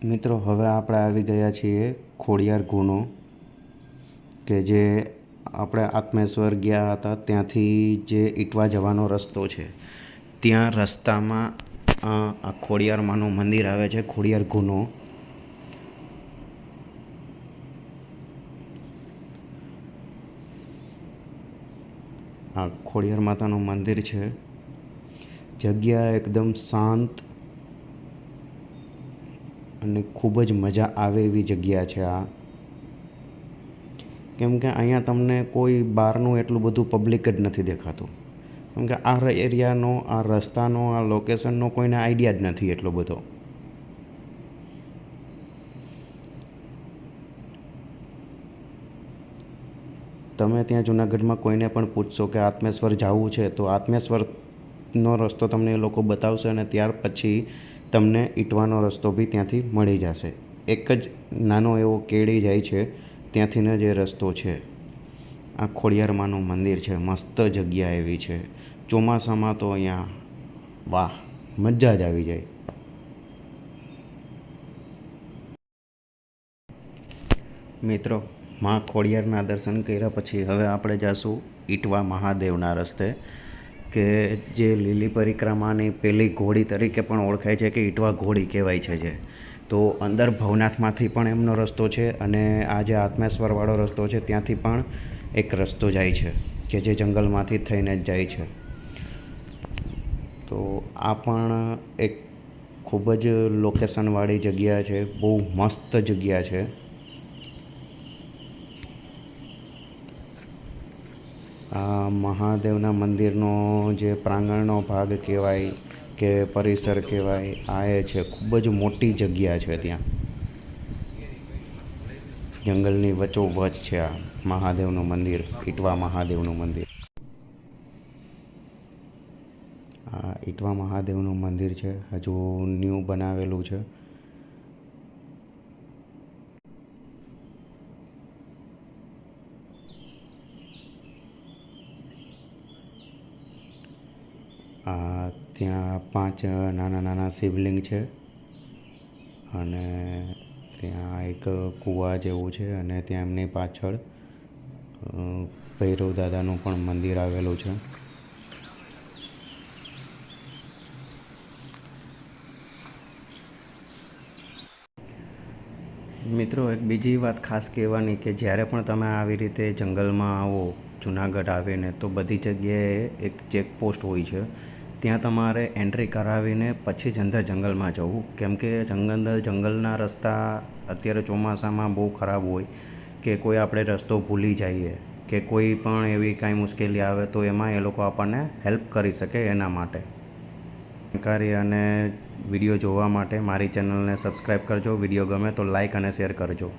મિત્રો હવે આપણે આવી ગયા છીએ ખોડિયાર ગુનો કે જે આપણે આત્મેશ્વર ગયા હતા ત્યાંથી જે ઇટવા જવાનો રસ્તો છે ત્યાં રસ્તામાં આ ખોડિયારમાંનું મંદિર આવે છે. ખોડિયાર ગુનો આ ખોડિયાર માતાનું મંદિર છે. જગ્યા એકદમ શાંત અને ખૂબ જ મજા આવે એવી જગ્યા છે આ. કેમ કે અહીંયા તમને કોઈ બહારનું એટલું બધું પબ્લિક જ નથી દેખાતું. કેમ કે આ એરિયાનો, આ રસ્તાનો, આ લોકેશનનો કોઈને આઈડિયા જ નથી એટલો બધો. તમે ત્યાં જુનાગઢમાં કોઈને પણ પૂછશો કે આત્મેશ્વર જવું છે તો આત્મેશ્વરનો રસ્તો તમને એ લોકો બતાવશે અને ત્યાર પછી તમને ઇટવાનો રસ્તો બી ત્યાંથી મળી જશે. એક જ નાનો એવો કેળી જાય છે ત્યાંથીનો જે રસ્તો છે. આ ખોડિયારમાંનું મંદિર છે. મસ્ત જગ્યા એવી છે. ચોમાસામાં તો અહીંયા વાહ, મજા જ આવી જાય. મિત્રો, માં ખોડિયારના દર્શન કર્યા પછી હવે આપણે જઈશું ઇટવા મહાદેવના રસ્તે, કે જે લીલી પરિક્રમાની પહેલી ઘોડી તરીકે પણ ઓળખાય છે, કે ઇટવા ઘોડી કહેવાય છે. જે તો અંદર ભવનાથમાંથી પણ એમનો રસ્તો છે અને આ જે આત્મેશ્વરવાળો રસ્તો છે ત્યાંથી પણ એક રસ્તો જાય છે કે જે જંગલમાંથી થઈને જ જાય છે. તો આ પણ એક ખૂબ જ લોકેશનવાળી જગ્યા છે. બહુ મસ્ત જગ્યા છે. આ મહાદેવના મંદિરનો જે પ્રાંગણનો ભાગ કહેવાય કે પરિસર કહેવાય, આ એ છે. ખૂબ જ મોટી જગ્યા છે. ત્યાં જંગલની વચ્ચોવચ છે આ મહાદેવનું મંદિર, ઇટવા મહાદેવનું મંદિર. આ ઇટવા મહાદેવનું મંદિર છે. હજુ ન્યૂ બનાવેલું છે. ત્યાં 5 નાના નાના શિવલિંગ છે અને ત્યાં એક કૂવા જેવું છે અને ત્યાં એમની પાછળ ભૈરવ દાદાનું પણ મંદિર આવેલું છે. મિત્રો, એક બીજી વાત ખાસ કહેવાની કે જ્યારે પણ તમે આવી રીતે જંગલમાં આવો જુનાગઢ આવીને, તો બધી જગ્યાએ એક ચેકપોસ્ટ હોય છે. ત્યાં તમારે એન્ટ્રી કરાવીને પછી જ અંદર જંગલમાં જવું. કેમ કે જંગલના રસ્તા અત્યારે ચોમાસામાં બહુ ખરાબ હોય, કે કોઈ આપણે રસ્તો ભૂલી જઈએ કે કોઈ પણ એવી કાંઈ મુશ્કેલી આવે તો એમાં એ લોકો આપણને હેલ્પ કરી શકે. એના માટે જાણકારી અને વિડીયો જોવા માટે મારી ચેનલને સબસ્ક્રાઈબ કરજો. વિડીયો ગમે તો લાઈક અને શેર કરજો.